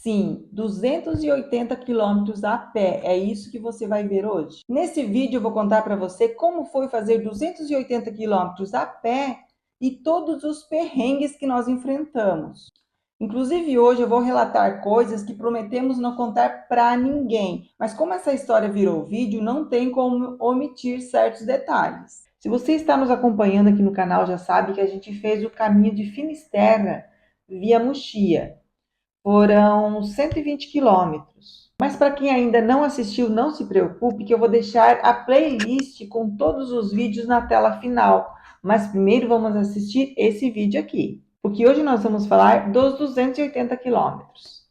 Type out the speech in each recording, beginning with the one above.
Sim, 280 quilômetros a pé, é isso que você vai ver hoje. Nesse vídeo eu vou contar para você como foi fazer 280 quilômetros a pé e todos os perrengues que nós enfrentamos. Inclusive hoje eu vou relatar coisas que prometemos não contar para ninguém, mas como essa história virou vídeo, não tem como omitir certos detalhes. Se você está nos acompanhando aqui no canal, já sabe que a gente fez o caminho de Finisterra via Muxia. Foram 120 quilômetros. Mas para quem ainda não assistiu, não se preocupe que eu vou deixar a playlist com todos os vídeos na tela final. Mas primeiro vamos assistir esse vídeo aqui, porque hoje nós vamos falar dos 280 quilômetros.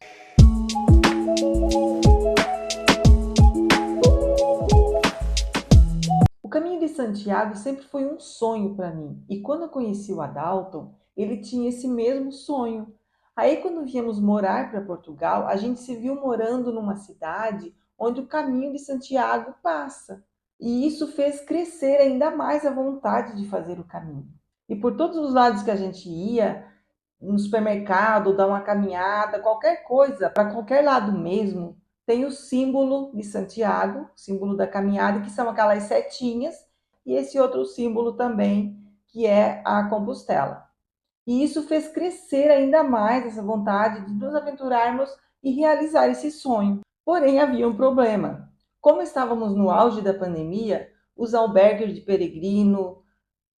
O caminho de Santiago sempre foi um sonho para mim. E quando eu conheci o Adalton, ele tinha esse mesmo sonho. Aí, quando viemos morar para Portugal, a gente se viu morando numa cidade onde o caminho de Santiago passa. E isso fez crescer ainda mais a vontade de fazer o caminho. E por todos os lados que a gente ia, no supermercado, dar uma caminhada, qualquer coisa, para qualquer lado mesmo, tem o símbolo de Santiago, símbolo da caminhada, que são aquelas setinhas, e esse outro símbolo também, que é a Compostela. E isso fez crescer ainda mais essa vontade de nos aventurarmos e realizar esse sonho. Porém, havia um problema. Como estávamos no auge da pandemia, os albergues de peregrino,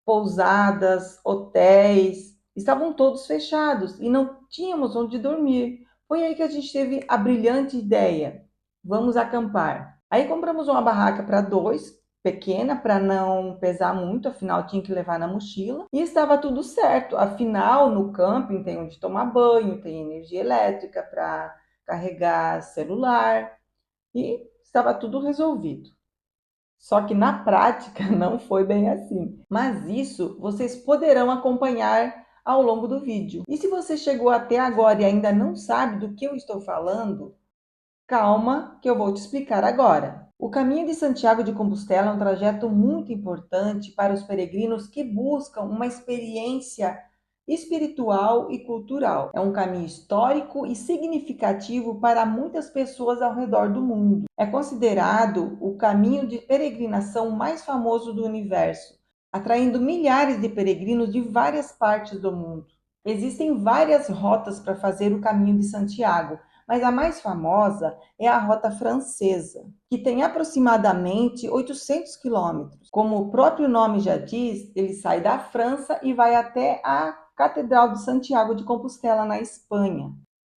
pousadas, hotéis, estavam todos fechados e não tínhamos onde dormir. Foi aí que a gente teve a brilhante ideia: vamos acampar. Aí compramos uma barraca para dois, pequena, para não pesar muito, afinal tinha que levar na mochila. E estava tudo certo, afinal no camping tem onde tomar banho, tem energia elétrica para carregar celular e estava tudo resolvido. Só que na prática não foi bem assim. Mas isso vocês poderão acompanhar ao longo do vídeo. E se você chegou até agora e ainda não sabe do que eu estou falando, calma que eu vou te explicar agora. O caminho de Santiago de Compostela é um trajeto muito importante para os peregrinos que buscam uma experiência espiritual e cultural. É um caminho histórico e significativo para muitas pessoas ao redor do mundo. É considerado o caminho de peregrinação mais famoso do universo, atraindo milhares de peregrinos de várias partes do mundo. Existem várias rotas para fazer o caminho de Santiago, mas a mais famosa é a rota francesa, que tem aproximadamente 800 quilômetros. Como o próprio nome já diz, ele sai da França e vai até a Catedral de Santiago de Compostela, na Espanha.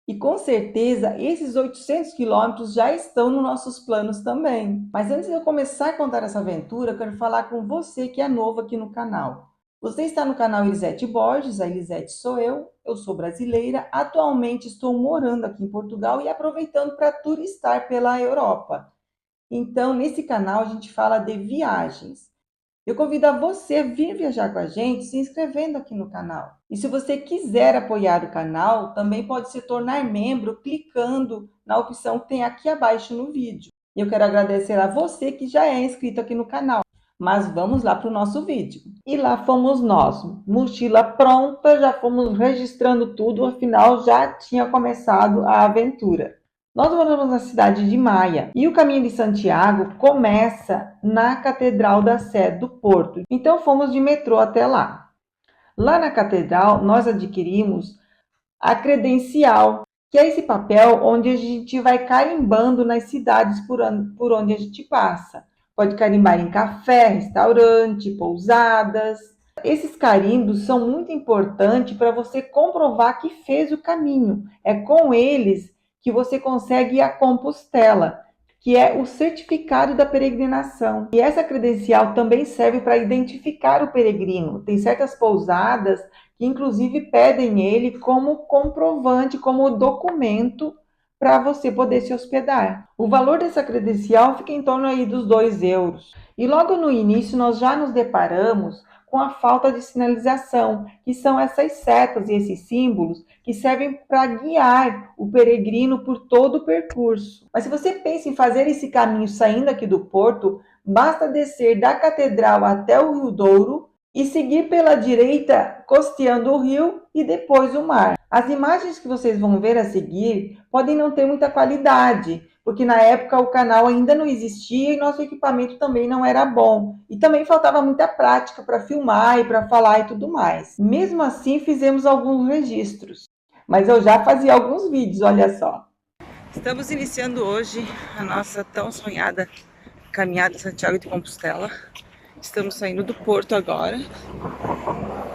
E com certeza esses 800 quilômetros já estão nos nossos planos também. Mas antes de eu começar a contar essa aventura, eu quero falar com você que é novo aqui no canal. Você está no canal Elisete Borges, a Elisete sou eu sou brasileira, atualmente estou morando aqui em Portugal e aproveitando para turistar pela Europa. Então, nesse canal a gente fala de viagens. Eu convido a você a vir viajar com a gente se inscrevendo aqui no canal. E se você quiser apoiar o canal, também pode se tornar membro clicando na opção que tem aqui abaixo no vídeo. E eu quero agradecer a você que já é inscrito aqui no canal. Mas vamos lá para o nosso vídeo. E lá fomos nós, mochila pronta, já fomos registrando tudo, afinal já tinha começado a aventura. Nós moramos na cidade de Maia e o caminho de Santiago começa na Catedral da Sé do Porto. Então fomos de metrô até lá. Lá na catedral nós adquirimos a credencial, que é esse papel onde a gente vai carimbando nas cidades por onde a gente passa. Pode carimbar em café, restaurante, pousadas. Esses carimbos são muito importantes para você comprovar que fez o caminho. É com eles que você consegue ir à Compostela, que é o certificado da peregrinação. E essa credencial também serve para identificar o peregrino. Tem certas pousadas que inclusive pedem ele como comprovante, como documento para você poder se hospedar. O valor dessa credencial fica em torno aí dos 2 euros. E logo no início nós já nos deparamos com a falta de sinalização, que são essas setas e esses símbolos que servem para guiar o peregrino por todo o percurso. Mas se você pensa em fazer esse caminho saindo aqui do Porto, basta descer da catedral até o Rio Douro e seguir pela direita, costeando o rio e depois o mar. As imagens que vocês vão ver a seguir podem não ter muita qualidade, porque na época o canal ainda não existia e nosso equipamento também não era bom. E também faltava muita prática para filmar e para falar e tudo mais. Mesmo assim, fizemos alguns registros. Mas eu já fazia alguns vídeos, olha só. Estamos iniciando hoje a nossa tão sonhada caminhada Santiago de Compostela. Estamos saindo do porto agora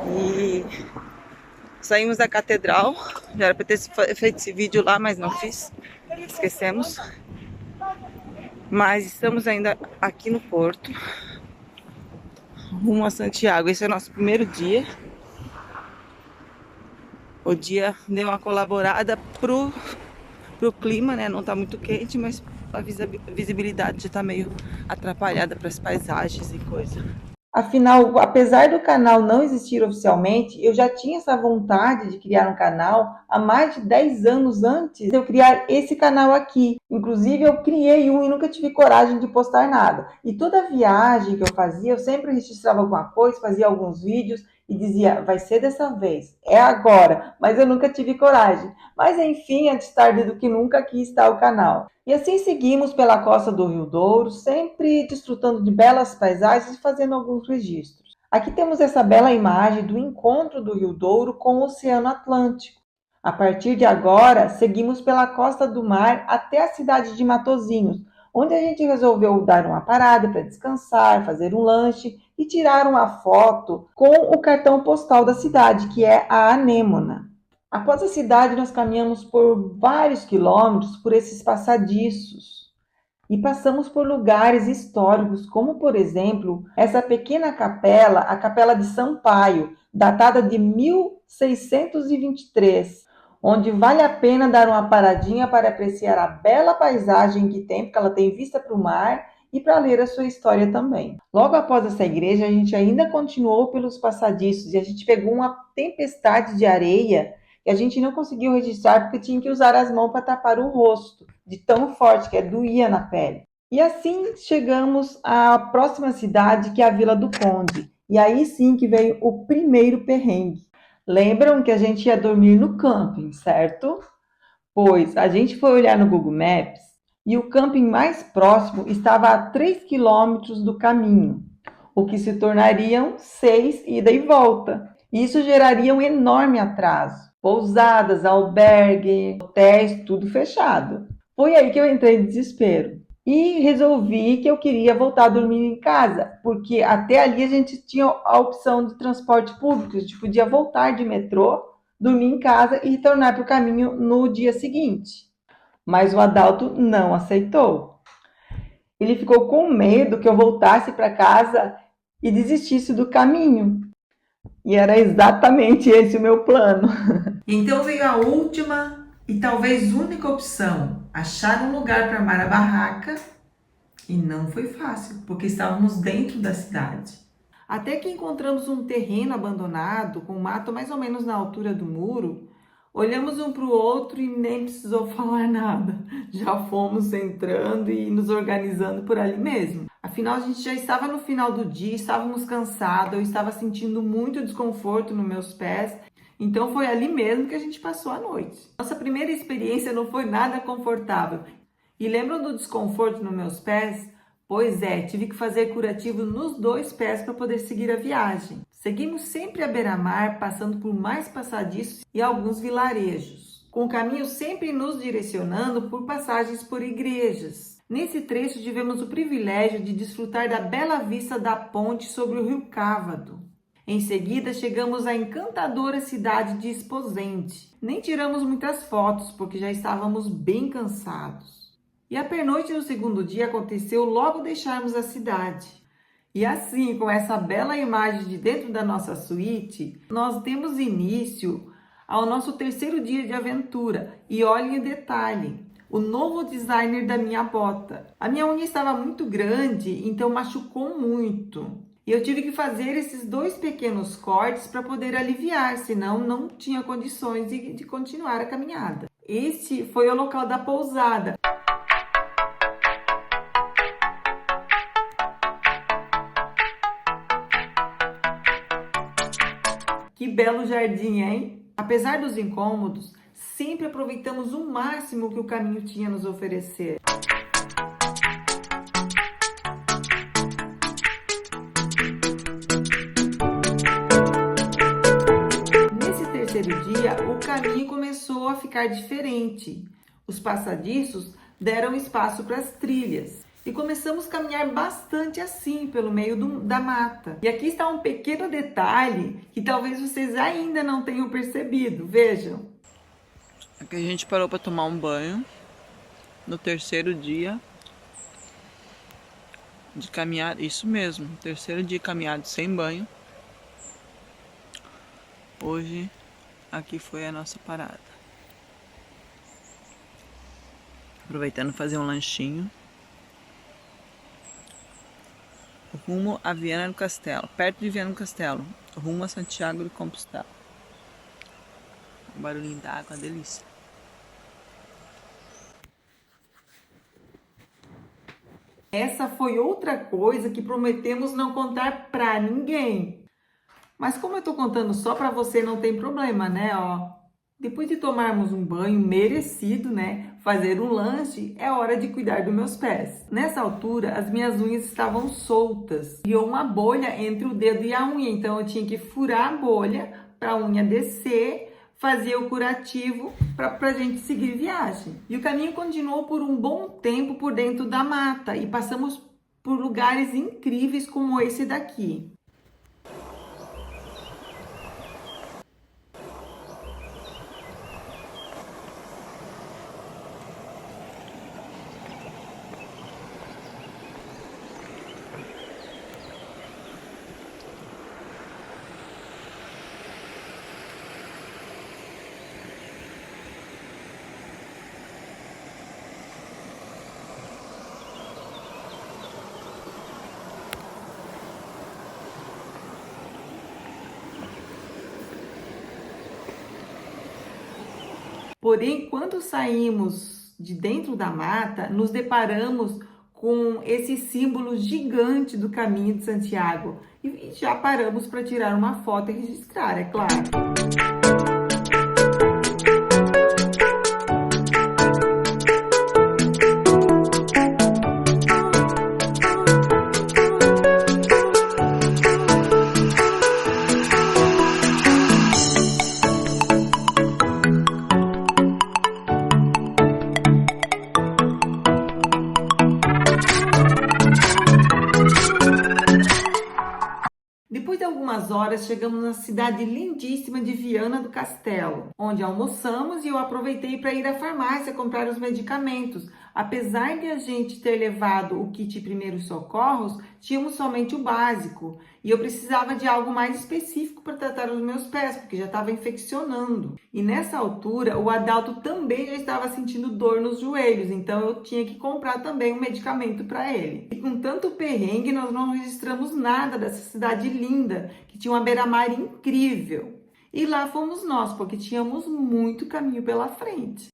e saímos da catedral. Já era para ter feito esse vídeo lá, mas não fiz, esquecemos. Mas estamos ainda aqui no porto, rumo a Santiago. Esse é o nosso primeiro dia. O dia deu uma colaborada pro clima, né? Não tá muito quente, mas a visibilidade já tá meio atrapalhada para as paisagens e coisa. Afinal, apesar do canal não existir oficialmente, eu já tinha essa vontade de criar um canal há mais de 10 anos antes de eu criar esse canal aqui. Inclusive, eu criei um e nunca tive coragem de postar nada. E toda viagem que eu fazia, eu sempre registrava alguma coisa, fazia alguns vídeos e dizia, vai ser dessa vez, é agora. Mas eu nunca tive coragem. Mas enfim, antes tarde do que nunca, aqui está o canal. E assim seguimos pela costa do Rio Douro, sempre desfrutando de belas paisagens e fazendo alguns registros. Aqui temos essa bela imagem do encontro do Rio Douro com o Oceano Atlântico. A partir de agora, seguimos pela costa do mar até a cidade de Matosinhos, onde a gente resolveu dar uma parada para descansar, fazer um lanche e tirar uma foto com o cartão postal da cidade, que é a Anêmona. Após a cidade, nós caminhamos por vários quilômetros por esses passadiços e passamos por lugares históricos, como, por exemplo, essa pequena capela, a Capela de Sampaio, datada de 1623, onde vale a pena dar uma paradinha para apreciar a bela paisagem que tem, porque ela tem vista para o mar, e para ler a sua história também. Logo após essa igreja, a gente ainda continuou pelos passadiços e a gente pegou uma tempestade de areia e a gente não conseguiu registrar porque tinha que usar as mãos para tapar o rosto, de tão forte que doía na pele. E assim chegamos à próxima cidade, que é a Vila do Conde. E aí sim que veio o primeiro perrengue. Lembram que a gente ia dormir no camping, certo? Pois a gente foi olhar no Google Maps e o camping mais próximo estava a 3 quilômetros do caminho, o que se tornariam 6 ida e volta. Isso geraria um enorme atraso. Pousadas, albergue, hotéis, tudo fechado. Foi aí que eu entrei em desespero. E resolvi que eu queria voltar a dormir em casa, porque até ali a gente tinha a opção de transporte público, a gente podia voltar de metrô, dormir em casa e retornar para o caminho no dia seguinte. Mas o Adalto não aceitou. Ele ficou com medo que eu voltasse para casa e desistisse do caminho. E era exatamente esse o meu plano. Então veio a última e talvez única opção: achar um lugar para armar a barraca. E não foi fácil, porque estávamos dentro da cidade. Até que encontramos um terreno abandonado, com mato mais ou menos na altura do muro. Olhamos um para o outro e nem precisou falar nada. Já fomos entrando e nos organizando por ali mesmo. Afinal, a gente já estava no final do dia, estávamos cansados, eu estava sentindo muito desconforto nos meus pés. Então foi ali mesmo que a gente passou a noite. Nossa primeira experiência não foi nada confortável. E lembram do desconforto nos meus pés? Pois é, tive que fazer curativo nos 2 pés para poder seguir a viagem. Seguimos sempre à beira-mar, passando por mais passadiços e alguns vilarejos, com o caminho sempre nos direcionando por passagens por igrejas. Nesse trecho tivemos o privilégio de desfrutar da bela vista da ponte sobre o rio Cávado. Em seguida, chegamos à encantadora cidade de Esposende. Nem tiramos muitas fotos, porque já estávamos bem cansados. E a pernoite no segundo dia aconteceu logo deixarmos a cidade. E assim, com essa bela imagem de dentro da nossa suíte, nós demos início ao nosso 3º dia de aventura. E olhem o detalhe, o novo designer da minha bota. A minha unha estava muito grande, então machucou muito. E eu tive que fazer esses 2 pequenos cortes para poder aliviar, senão não tinha condições de continuar a caminhada. Este foi o local da pousada. Que belo jardim, hein? Apesar dos incômodos, sempre aproveitamos o máximo que o caminho tinha a nos oferecer. Nesse terceiro dia, o caminho começou a ficar diferente. Os passadiços deram espaço para as trilhas. E começamos a caminhar bastante assim, pelo meio da mata. E aqui está um pequeno detalhe que talvez vocês ainda não tenham percebido. Vejam. Aqui a gente parou para tomar um banho no terceiro dia de caminhada. Isso mesmo, terceiro dia caminhado sem banho. Hoje aqui foi a nossa parada. Aproveitando fazer um lanchinho. Rumo a Viana do Castelo, perto de Viana do Castelo, rumo a Santiago de Compostela. Um barulhinho d'água, delícia. Essa foi outra coisa que prometemos não contar pra ninguém. Mas como eu tô contando só pra você, não tem problema, né? Ó, depois de tomarmos um banho merecido, né? Fazer um lanche, é hora de cuidar dos meus pés. Nessa altura, as minhas unhas estavam soltas. Criou uma bolha entre o dedo e a unha, então eu tinha que furar a bolha para a unha descer, fazer o curativo para a gente seguir viagem. E o caminho continuou por um bom tempo por dentro da mata e passamos por lugares incríveis como esse daqui. Porém, quando saímos de dentro da mata, nos deparamos com esse símbolo gigante do caminho de Santiago. E já paramos para tirar uma foto e registrar, é claro. Depois de algumas horas, chegamos na cidade lindíssima de Viana do Castelo, onde almoçamos e eu aproveitei para ir à farmácia comprar os medicamentos. Apesar de a gente ter levado o kit primeiros socorros, tínhamos somente o básico e eu precisava de algo mais específico para tratar os meus pés, porque já estava infeccionando. E nessa altura, o Adalto também já estava sentindo dor nos joelhos, então eu tinha que comprar também um medicamento para ele. E com tanto perrengue, nós não registramos nada dessa cidade linda, que tinha uma beira-mar incrível. E lá fomos nós, porque tínhamos muito caminho pela frente.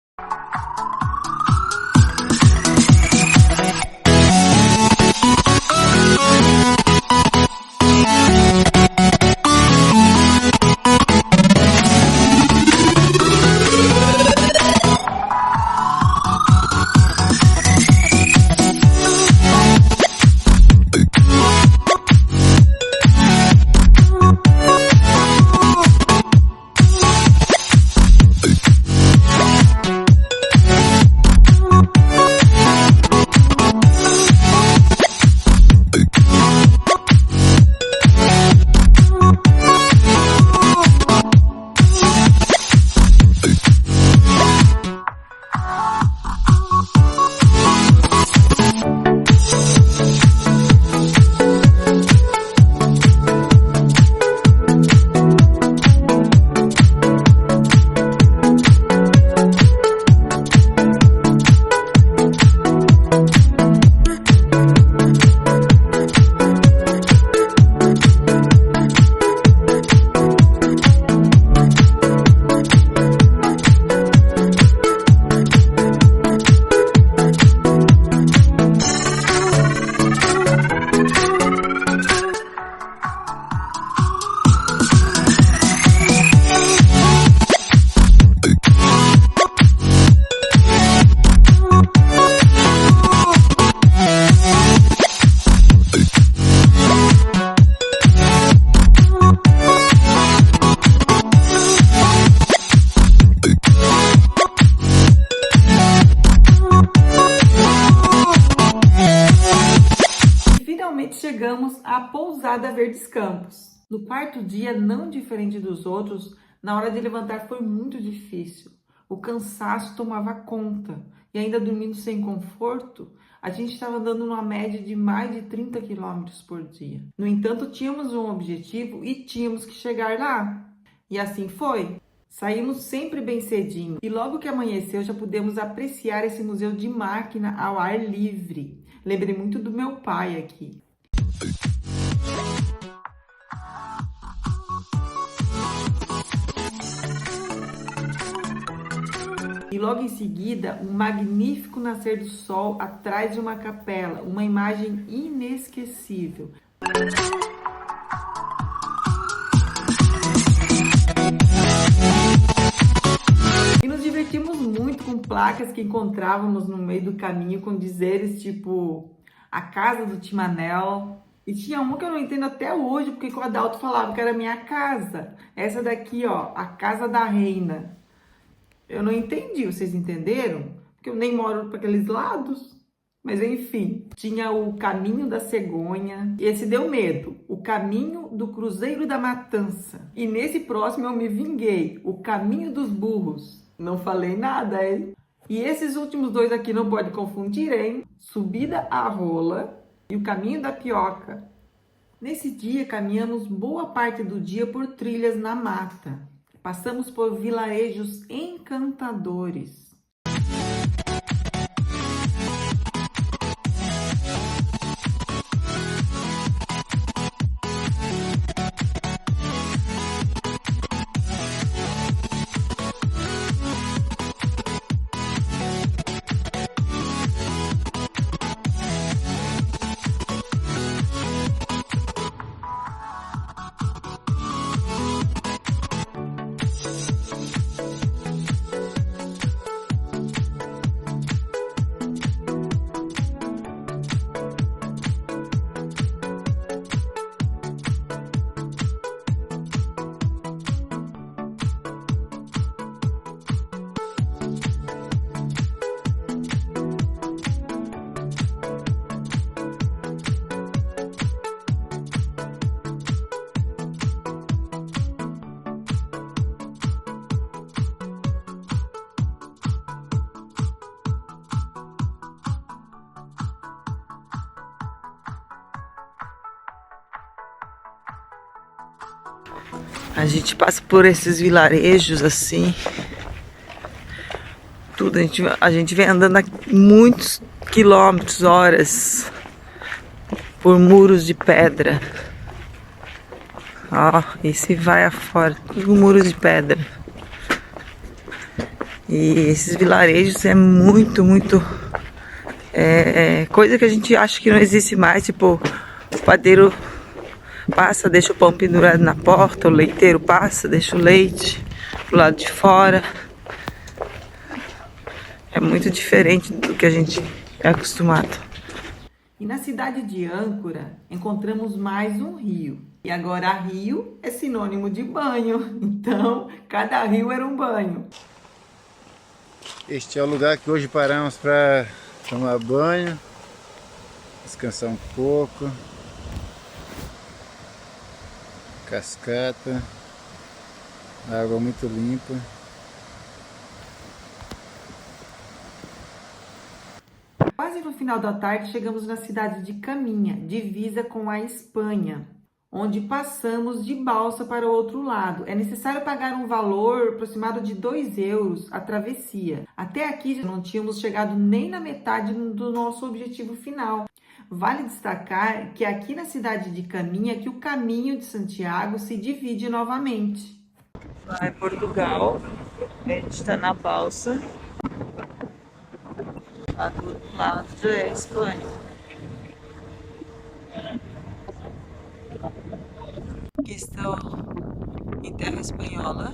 chegamos à pousada Verdes Campos. No quarto dia, não diferente dos outros, na hora de levantar foi muito difícil. O cansaço tomava conta e ainda dormindo sem conforto, a gente estava andando numa média de mais de 30 quilômetros por dia. No entanto, tínhamos um objetivo e tínhamos que chegar lá. E assim foi. Saímos sempre bem cedinho e logo que amanheceu já pudemos apreciar esse museu de máquina ao ar livre. Lembrei muito do meu pai aqui. E logo em seguida, um magnífico nascer do sol atrás de uma capela, uma imagem inesquecível. E nos divertimos muito com placas que encontrávamos no meio do caminho com dizeres tipo a casa do Timanel. E tinha uma que eu não entendo até hoje, porque o Adalto falava que era minha casa. Essa daqui, ó, a casa da reina. Eu não entendi, vocês entenderam? Porque eu nem moro para aqueles lados. Mas enfim, tinha o caminho da cegonha. Esse deu medo. O caminho do Cruzeiro da Matança. E nesse próximo eu me vinguei. O caminho dos burros. Não falei nada, hein? E esses últimos dois aqui não pode confundir, hein? Subida à rola e o caminho da pioca. Nesse dia caminhamos boa parte do dia por trilhas na mata. Passamos por vilarejos encantadores. A gente passa por esses vilarejos assim. Tudo, a gente vem andando a muitos quilômetros, horas, por muros de pedra. Ó, esse vai afora, tudo muros de pedra. E esses vilarejos é muito coisa que a gente acha que não existe mais, tipo, o padeiro passa, deixa o pão pendurado na porta, o leiteiro passa, deixa o leite pro lado de fora. É muito diferente do que a gente é acostumado. E na cidade de Âncora, encontramos mais um rio. E agora rio é sinônimo de banho. Então, cada rio era um banho. Este é o lugar que hoje paramos para tomar banho, descansar um pouco. Cascata, água muito limpa. Quase no final da tarde chegamos na cidade de Caminha, divisa com a Espanha, onde passamos de balsa para o outro lado. É necessário pagar um valor aproximado de 2 euros a travessia. Até aqui não tínhamos chegado nem na metade do nosso objetivo final. Vale destacar que aqui na cidade de Caminha que o caminho de Santiago se divide novamente. Vai Portugal, a gente está na balsa, lá do outro lado é Espanha. Aqui estou em terra espanhola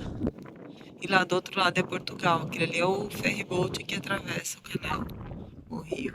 e lá do outro lado é Portugal. Aquele ali é o ferryboat que atravessa o canal, o rio.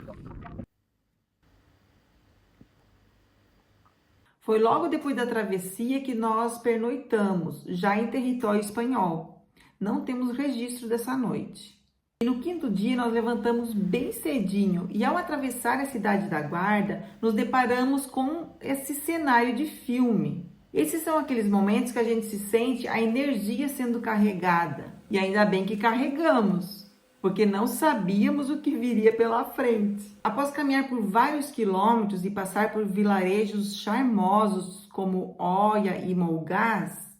Foi logo depois da travessia que nós pernoitamos, já em território espanhol. Não temos registro dessa noite. E no quinto dia nós levantamos bem cedinho e ao atravessar a cidade da Guarda, nos deparamos com esse cenário de filme. Esses são aqueles momentos que a gente se sente a energia sendo carregada. E ainda bem que carregamos, porque não sabíamos o que viria pela frente. Após caminhar por vários quilômetros e passar por vilarejos charmosos como Oia e Mougás,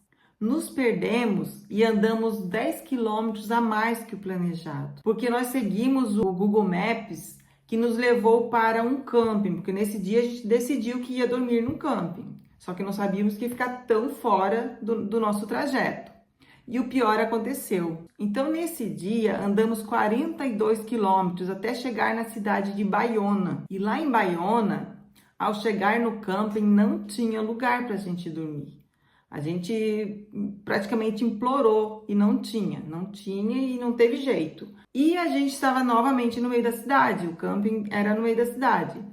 nos perdemos e andamos 10 quilômetros a mais que o planejado, porque nós seguimos o Google Maps que nos levou para um camping, porque nesse dia a gente decidiu que ia dormir num camping, só que não sabíamos que ia ficar tão fora do nosso trajeto. E o pior aconteceu. Então, nesse dia, andamos 42 quilômetros até chegar na cidade de Baiona. E lá em Baiona, ao chegar no camping, não tinha lugar para a gente dormir. A gente praticamente implorou e não tinha e não teve jeito. E a gente estava novamente no meio da cidade, o camping era no meio da cidade.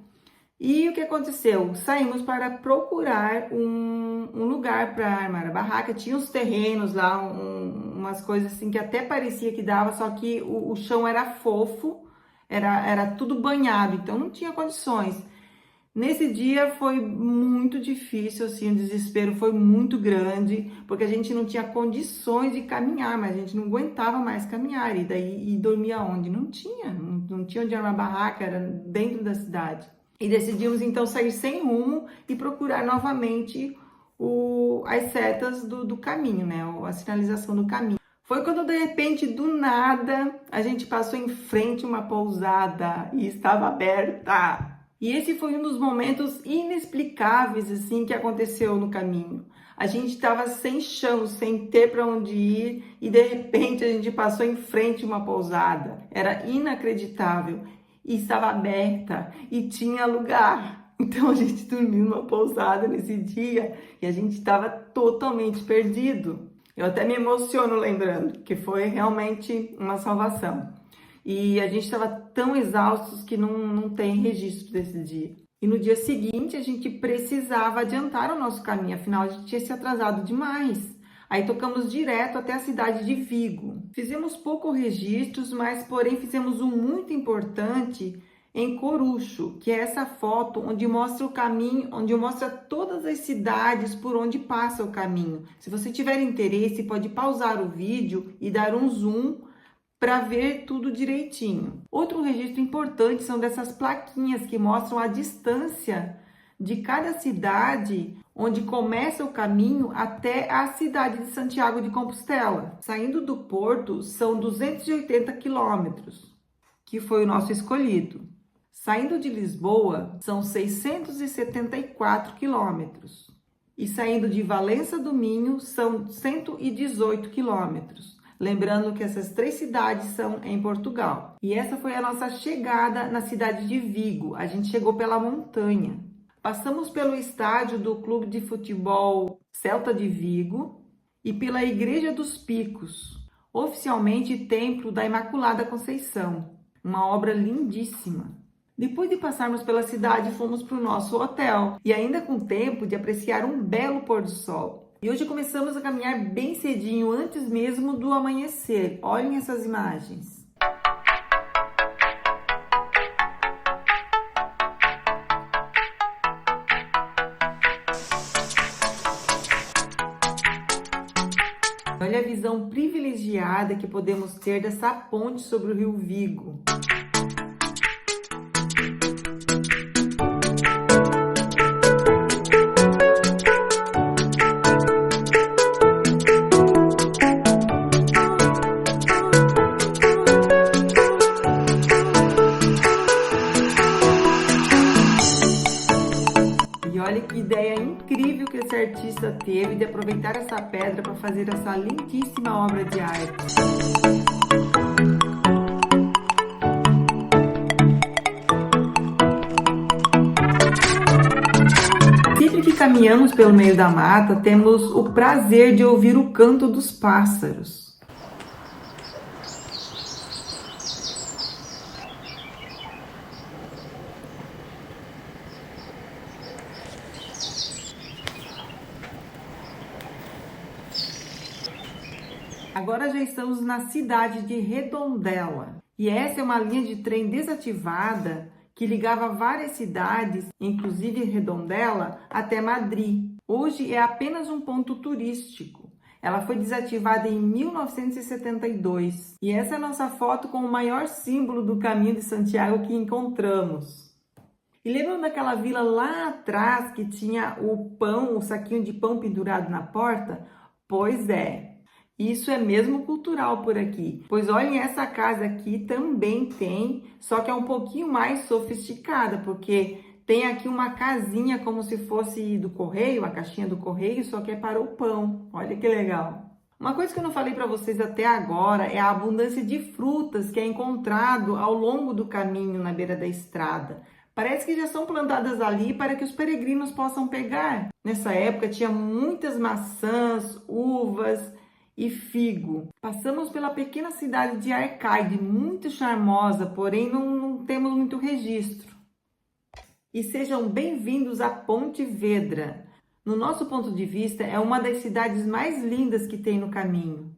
E o que aconteceu? Saímos para procurar um lugar para armar a barraca. Tinha uns terrenos lá, umas coisas assim que até parecia que dava, só que o chão era fofo, era tudo banhado, então não tinha condições. Nesse dia foi muito difícil, assim, o desespero foi muito grande, porque a gente não tinha condições de caminhar, mas a gente não aguentava mais caminhar. E dormia onde? Não tinha onde armar barraca, era dentro da cidade. E decidimos então sair sem rumo e procurar novamente as setas do caminho, né? A sinalização do caminho. Foi quando de repente, do nada, a gente passou em frente a uma pousada e estava aberta. E esse foi um dos momentos inexplicáveis assim que aconteceu no caminho. A gente estava sem chão, sem ter para onde ir e de repente a gente passou em frente a uma pousada. Era inacreditável e estava aberta e tinha lugar. Então a gente dormiu numa pousada nesse dia e a gente estava totalmente perdido. Eu até me emociono lembrando que foi realmente uma salvação. E a gente estava tão exaustos que não tem registro desse dia. E no dia seguinte a gente precisava adiantar o nosso caminho, afinal a gente tinha se atrasado demais. Aí tocamos direto até a cidade de Vigo. Fizemos poucos registros, mas porém fizemos um muito importante em Corucho, que é essa foto onde mostra o caminho, onde mostra todas as cidades por onde passa o caminho. Se você tiver interesse, pode pausar o vídeo e dar um zoom para ver tudo direitinho. Outro registro importante são dessas plaquinhas que mostram a distância de cada cidade onde começa o caminho até a cidade de Santiago de Compostela. Saindo do Porto são 280 quilômetros, que foi o nosso escolhido. Saindo de Lisboa são 674 quilômetros. E saindo de Valença do Minho são 118 quilômetros. Lembrando que essas 3 cidades são em Portugal. E essa foi a nossa chegada na cidade de Vigo. A gente chegou pela montanha. Passamos pelo estádio do Clube de Futebol Celta de Vigo e pela Igreja dos Picos, oficialmente Templo da Imaculada Conceição. Uma obra lindíssima. Depois de passarmos pela cidade, fomos para o nosso hotel. E ainda com tempo de apreciar um belo pôr do sol. E hoje começamos a caminhar bem cedinho, antes mesmo do amanhecer. Olhem essas imagens. Olha a visão privilegiada que podemos ter dessa ponte sobre o rio Vigo. Olha que ideia incrível que esse artista teve de aproveitar essa pedra para fazer essa lindíssima obra de arte. Sempre que caminhamos pelo meio da mata, temos o prazer de ouvir o canto dos pássaros. Agora já estamos na cidade de Redondela. E essa é uma linha de trem desativada que ligava várias cidades, inclusive Redondela, até Madrid. Hoje é apenas um ponto turístico. Ela foi desativada em 1972. E essa é a nossa foto com o maior símbolo do Caminho de Santiago que encontramos. E lembram daquela vila lá atrás que tinha o pão, o saquinho de pão pendurado na porta? Pois é, isso é mesmo cultural por aqui. Pois olhem, essa casa aqui também tem, só que é um pouquinho mais sofisticada, porque tem aqui uma casinha como se fosse do correio, a caixinha do correio, só que é para o pão. Olha que legal. Uma coisa que eu não falei para vocês até agora é a abundância de frutas que é encontrado ao longo do caminho na beira da estrada. Parece que já são plantadas ali para que os peregrinos possam pegar. Nessa época tinha muitas maçãs, uvas e figo. Passamos pela pequena cidade de Arcaide, muito charmosa, porém não temos muito registro. E sejam bem-vindos a Ponte Vedra. No nosso ponto de vista, é uma das cidades mais lindas que tem no caminho.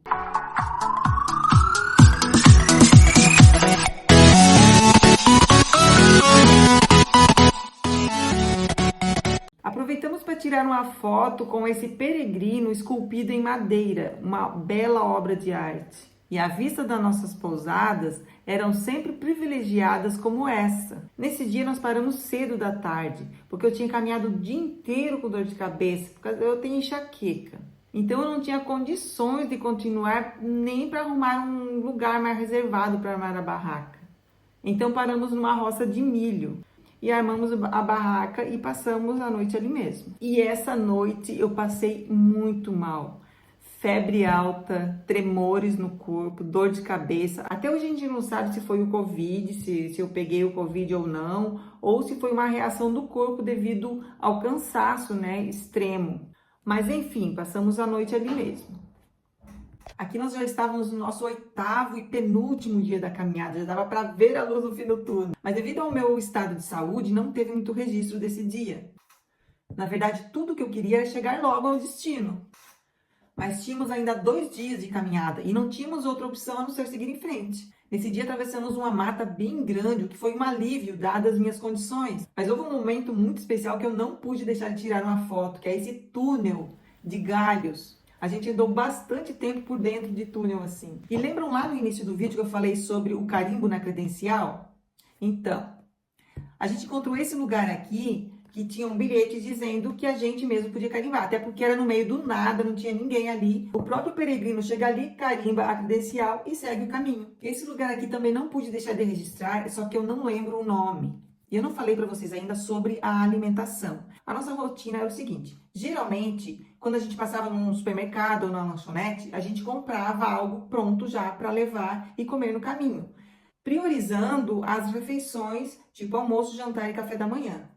Aproveitamos para tirar uma foto com esse peregrino esculpido em madeira, uma bela obra de arte. E a vista das nossas pousadas eram sempre privilegiadas como essa. Nesse dia nós paramos cedo da tarde, porque eu tinha caminhado o dia inteiro com dor de cabeça, porque eu tenho enxaqueca. Então eu não tinha condições de continuar nem para arrumar um lugar mais reservado para armar a barraca. Então paramos numa roça de milho e armamos a barraca e passamos a noite ali mesmo. E essa noite eu passei muito mal. Febre alta, tremores no corpo, dor de cabeça. Até hoje a gente não sabe se foi o Covid, se eu peguei o Covid ou se foi uma reação do corpo devido ao cansaço, né, extremo. Mas enfim, passamos a noite ali mesmo. Aqui nós já estávamos no nosso 8º e penúltimo dia da caminhada, já dava para ver a luz no fim do túnel. Mas devido ao meu estado de saúde, não teve muito registro desse dia. Na verdade, tudo que eu queria era chegar logo ao destino. Mas tínhamos ainda 2 dias de caminhada e não tínhamos outra opção a não ser seguir em frente. Nesse dia atravessamos uma mata bem grande, o que foi um alívio dadas as minhas condições. Mas houve um momento muito especial que eu não pude deixar de tirar uma foto, que é esse túnel de galhos. A gente andou bastante tempo por dentro de túnel assim. E lembram lá no início do vídeo que eu falei sobre o carimbo na credencial? Então, a gente encontrou esse lugar aqui que tinha um bilhete dizendo que a gente mesmo podia carimbar, até porque era no meio do nada, não tinha ninguém ali. O próprio peregrino chega ali, carimba a credencial e segue o caminho. Esse lugar aqui também não pude deixar de registrar, só que eu não lembro o nome. E eu não falei para vocês ainda sobre a alimentação. A nossa rotina era o seguinte: geralmente, quando a gente passava num supermercado ou na lanchonete, a gente comprava algo pronto já para levar e comer no caminho, priorizando as refeições, tipo almoço, jantar e café da manhã.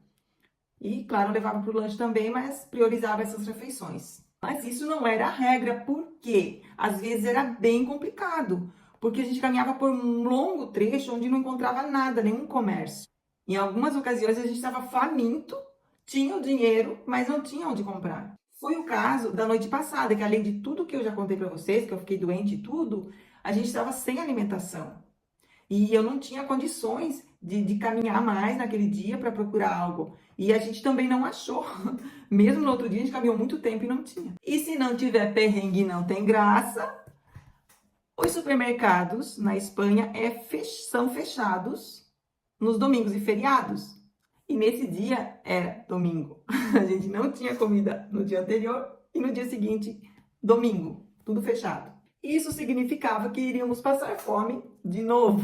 E, claro, levava para o lanche também, mas priorizava essas refeições. Mas isso não era a regra, porque às vezes era bem complicado, porque a gente caminhava por um longo trecho onde não encontrava nada, nenhum comércio. Em algumas ocasiões a gente estava faminto, tinha o dinheiro, mas não tinha onde comprar. Foi o caso da noite passada, que além de tudo que eu já contei para vocês, que eu fiquei doente e tudo, a gente estava sem alimentação. E eu não tinha condições de caminhar mais naquele dia para procurar algo. E a gente também não achou. Mesmo no outro dia, a gente caminhou muito tempo e não tinha. E se não tiver perrengue, não tem graça. Os supermercados na Espanha são fechados nos domingos e feriados. E nesse dia era domingo. A gente não tinha comida no dia anterior e no dia seguinte, domingo. Tudo fechado. Isso significava que iríamos passar fome de novo.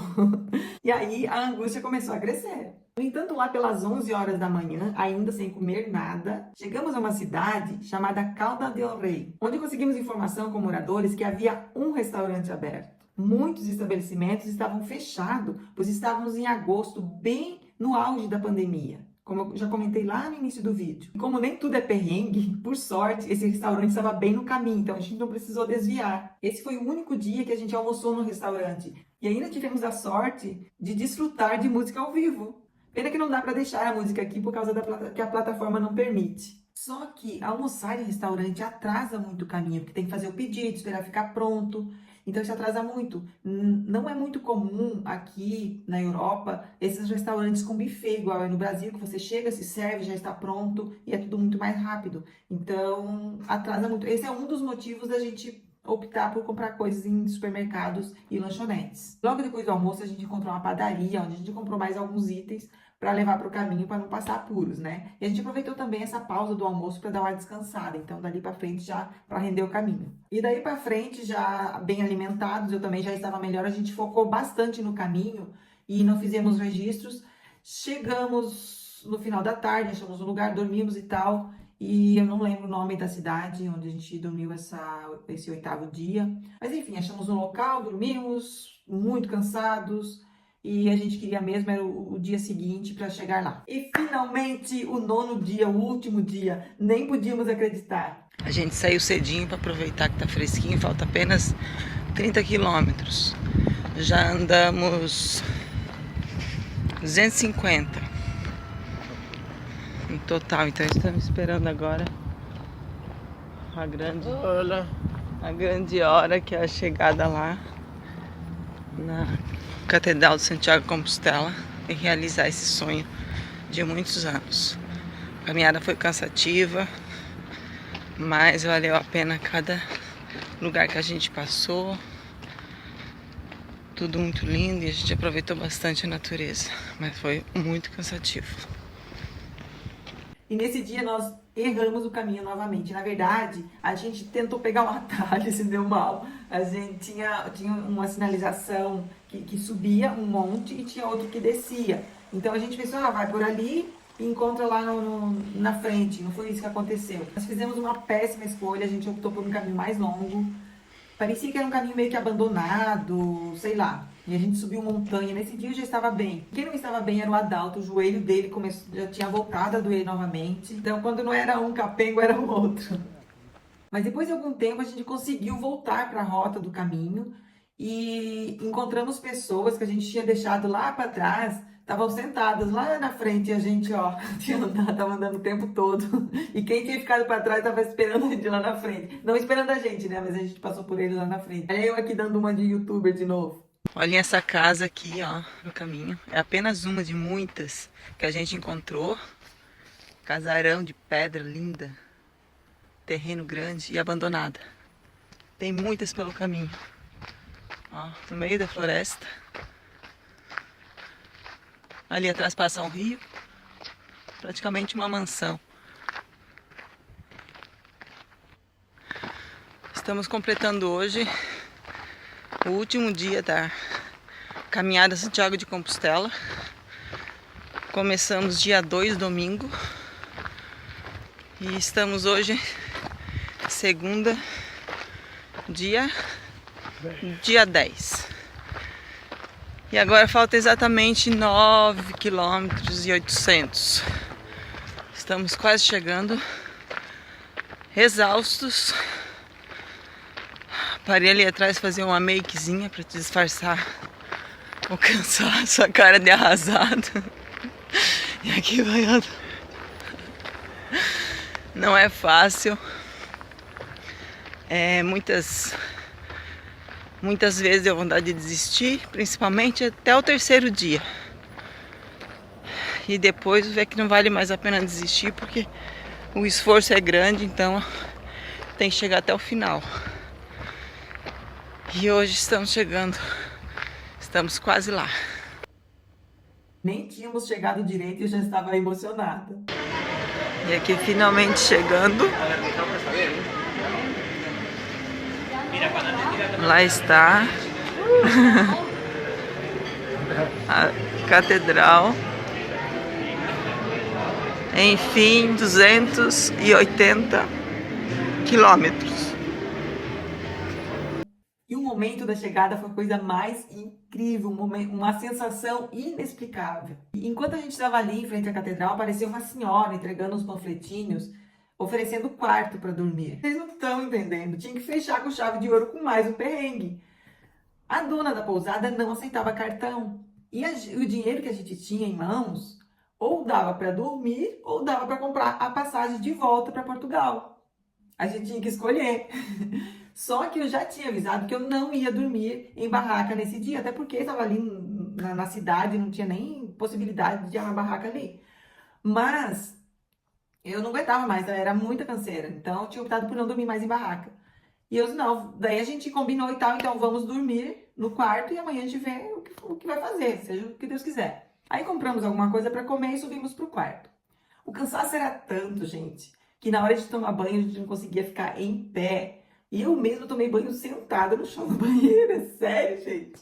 E aí a angústia começou a crescer. No entanto, lá pelas 11 horas da manhã, ainda sem comer nada, chegamos a uma cidade chamada Calda del Rei, onde conseguimos informação com moradores que havia um restaurante aberto. Muitos estabelecimentos estavam fechados, pois estávamos em agosto, bem no auge da pandemia, como eu já comentei lá no início do vídeo. Como nem tudo é perrengue, por sorte, esse restaurante estava bem no caminho, então a gente não precisou desviar. Esse foi o único dia que a gente almoçou no restaurante. E ainda tivemos a sorte de desfrutar de música ao vivo. Pena que não dá para deixar a música aqui por causa que a plataforma não permite. Só que almoçar em restaurante atrasa muito o caminho, porque tem que fazer o pedido, esperar ficar pronto. Então isso atrasa muito. Não é muito comum aqui na Europa esses restaurantes com buffet, igual é no Brasil, que você chega, se serve, já está pronto e é tudo muito mais rápido. Então atrasa muito. Esse é um dos motivos da gente optar por comprar coisas em supermercados e lanchonetes. Logo depois do almoço, a gente encontrou uma padaria, onde a gente comprou mais alguns itens para levar para o caminho, para não passar apuros, né? E a gente aproveitou também essa pausa do almoço para dar uma descansada. Então, dali para frente, já para render o caminho. E daí para frente, já bem alimentados, eu também já estava melhor. A gente focou bastante no caminho e não fizemos registros. Chegamos no final da tarde, achamos um lugar, dormimos e tal. E eu não lembro o nome da cidade onde a gente dormiu esse 8º dia. Mas enfim, achamos um local, dormimos, muito cansados. E a gente queria mesmo era o dia seguinte para chegar lá. E finalmente o 9º dia, o último dia, nem podíamos acreditar. A gente saiu cedinho para aproveitar que tá fresquinho, falta apenas 30 quilômetros. Já andamos 250 em total, então estamos esperando agora a grande hora, que é a chegada lá na Catedral de Santiago de Compostela e realizar esse sonho de muitos anos. A caminhada foi cansativa, mas valeu a pena cada lugar que a gente passou. Tudo muito lindo e a gente aproveitou bastante a natureza, mas foi muito cansativo. E nesse dia nós erramos o caminho novamente. Na verdade, a gente tentou pegar um atalho e se deu mal. A gente tinha uma sinalização que subia um monte e tinha outro que descia. Então a gente pensou, vai por ali e encontra lá na frente. Não foi isso que aconteceu. Nós fizemos uma péssima escolha, a gente optou por um caminho mais longo. Parecia que era um caminho meio que abandonado, sei lá. E a gente subiu montanha. Nesse dia eu já estava bem. Quem não estava bem era o Adalto. O joelho dele já tinha voltado a doer novamente. Então, quando não era um capengo, era o outro. Mas depois de algum tempo, a gente conseguiu voltar para a rota do caminho. E encontramos pessoas que a gente tinha deixado lá para trás. Estavam sentadas lá na frente e a gente, tava andando o tempo todo. E quem tinha ficado para trás estava esperando a gente lá na frente. Não esperando a gente, né? Mas a gente passou por eles lá na frente. Aí eu aqui dando uma de youtuber de novo. Olhem essa casa aqui, no caminho. É apenas uma de muitas que a gente encontrou. Casarão de pedra linda. Terreno grande e abandonada. Tem muitas pelo caminho. No meio da floresta. Ali atrás passa um rio. Praticamente uma mansão. Estamos completando hoje o último dia da caminhada Santiago de Compostela. Começamos dia 2, domingo. E estamos hoje, segunda, dia 10. E agora falta exatamente 9 quilômetros e 800. Estamos quase chegando, exaustos. Parei ali atrás fazer uma makezinha para disfarçar o cansaço, a cara de arrasado. E aqui vai andando. Não é fácil. Muitas vezes deu vontade de desistir, principalmente até o 3º dia. E depois ver que não vale mais a pena desistir, porque o esforço é grande, então tem que chegar até o final. E hoje estamos chegando, estamos quase lá. Nem tínhamos chegado direito e eu já estava emocionada. E aqui finalmente chegando. Lá está a catedral. Enfim, 280 quilômetros. E o momento da chegada foi a coisa mais incrível, uma sensação inexplicável. E enquanto a gente estava ali em frente à catedral, apareceu uma senhora entregando uns panfletinhos, oferecendo quarto para dormir. Vocês não estão entendendo, tinha que fechar com chave de ouro com mais um perrengue. A dona da pousada não aceitava cartão. E o dinheiro que a gente tinha em mãos, ou dava para dormir, ou dava para comprar a passagem de volta para Portugal. A gente tinha que escolher. Só que eu já tinha avisado que eu não ia dormir em barraca nesse dia, até porque estava ali na cidade, não tinha nem possibilidade de armar barraca ali. Mas eu não aguentava mais, era muita canseira, então eu tinha optado por não dormir mais em barraca. E eu disse, não, daí a gente combinou e tal, então vamos dormir no quarto e amanhã a gente vê o que vai fazer, seja o que Deus quiser. Aí compramos alguma coisa para comer e subimos pro quarto. O cansaço era tanto, gente, que na hora de tomar banho a gente não conseguia ficar em pé. E eu mesmo tomei banho sentada no chão do banheiro, é sério, gente.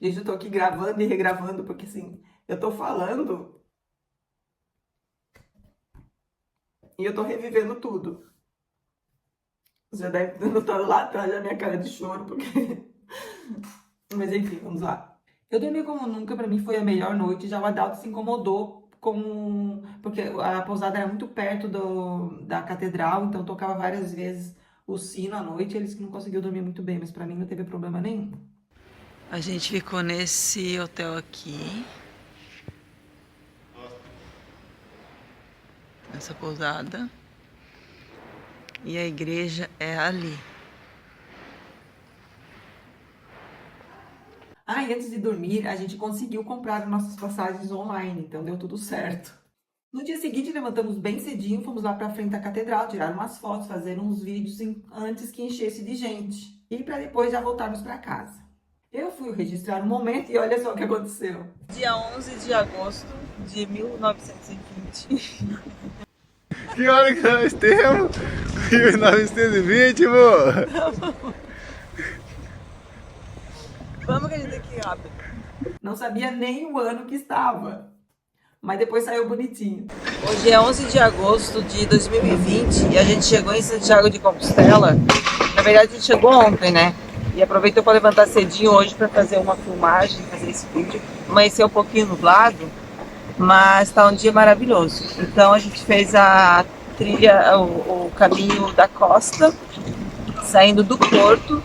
Gente, eu tô aqui gravando e regravando, porque assim, eu tô falando e eu tô revivendo tudo. Você já deve ter notado lá atrás a minha cara de choro, porque... Mas enfim, vamos lá. Eu dormi como nunca, pra mim foi a melhor noite. Já o Adalto se incomodou porque a pousada era muito perto da catedral, então tocava várias vezes o sino à noite. Eles que não conseguiu dormir muito bem, mas pra mim não teve problema nenhum. A gente ficou nesse hotel aqui. Nessa pousada. E a igreja é ali. Ah, e antes de dormir, a gente conseguiu comprar nossas passagens online, então deu tudo certo. No dia seguinte, levantamos bem cedinho, fomos lá pra frente da catedral, tirar umas fotos, fazer uns vídeos antes que enchesse de gente. E para depois já voltarmos para casa. Eu fui registrar um momento e olha só o que aconteceu. Dia 11 de agosto de 1920. Que hora que nós temos? 1920, pô! Vamos que a gente tem que ir rápido. Não sabia nem o ano que estava, mas depois saiu bonitinho. Hoje é 11 de agosto de 2020 e a gente chegou em Santiago de Compostela. Na verdade, a gente chegou ontem, né? E aproveitou para levantar cedinho hoje para fazer uma filmagem, fazer esse vídeo. Amanheceu um pouquinho nublado, mas está um dia maravilhoso. Então a gente fez a trilha, o caminho da costa, saindo do Porto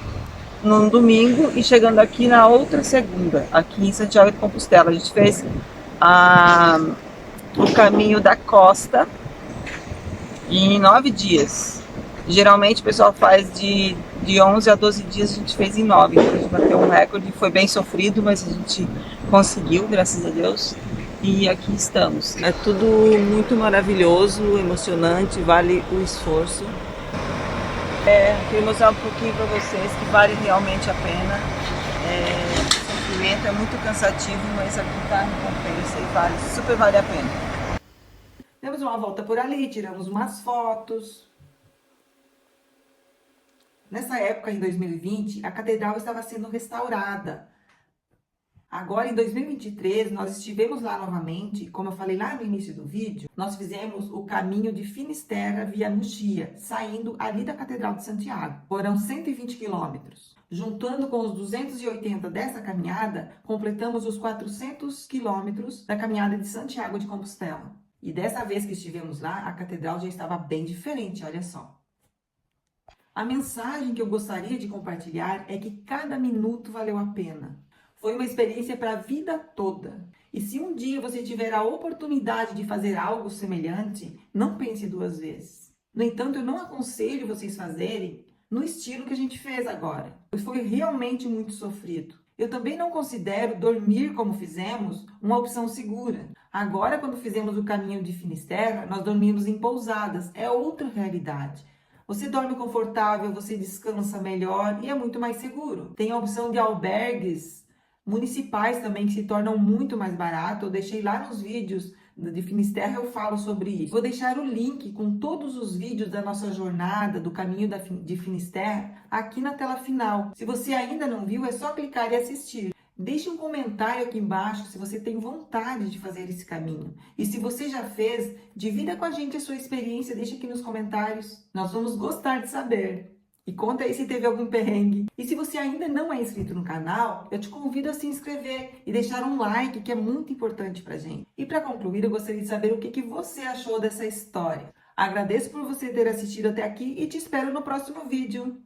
num domingo e chegando aqui na outra segunda, aqui em Santiago de Compostela. A gente fez o caminho da costa em 9 dias. Geralmente o pessoal faz de 11 a 12 dias, a gente fez em 9. Então a gente bateu um recorde, foi bem sofrido, mas a gente conseguiu, graças a Deus. E aqui estamos. É tudo muito maravilhoso, emocionante, vale o esforço. Queria mostrar um pouquinho para vocês que vale realmente a pena. O sofrimento é muito cansativo, mas aqui tá recompensa e super vale a pena. Demos uma volta por ali, tiramos umas fotos. Nessa época, em 2020, a catedral estava sendo restaurada. Agora, em 2023, nós estivemos lá novamente, como eu falei lá no início do vídeo, nós fizemos o caminho de Finisterra via Muxia, saindo ali da Catedral de Santiago. Foram 120 quilômetros. Juntando com os 280 dessa caminhada, completamos os 400 quilômetros da caminhada de Santiago de Compostela. E dessa vez que estivemos lá, a catedral já estava bem diferente, olha só. A mensagem que eu gostaria de compartilhar é que cada minuto valeu a pena. Foi uma experiência para a vida toda. E se um dia você tiver a oportunidade de fazer algo semelhante, não pense 2 vezes. No entanto, eu não aconselho vocês fazerem no estilo que a gente fez agora, pois foi realmente muito sofrido. Eu também não considero dormir como fizemos uma opção segura. Agora, quando fizemos o caminho de Finisterra, nós dormimos em pousadas. É outra realidade. Você dorme confortável, você descansa melhor e é muito mais seguro. Tem a opção de albergues municipais também, que se tornam muito mais barato. Eu deixei lá nos vídeos de Finisterra, eu falo sobre isso. Vou deixar o link com todos os vídeos da nossa jornada, do caminho de Finisterra, aqui na tela final. Se você ainda não viu, é só clicar e assistir. Deixe um comentário aqui embaixo se você tem vontade de fazer esse caminho. E se você já fez, divida com a gente a sua experiência, deixa aqui nos comentários. Nós vamos gostar de saber. E conta aí se teve algum perrengue. E se você ainda não é inscrito no canal, eu te convido a se inscrever e deixar um like, que é muito importante pra gente. E para concluir, eu gostaria de saber o que você achou dessa história. Agradeço por você ter assistido até aqui e te espero no próximo vídeo.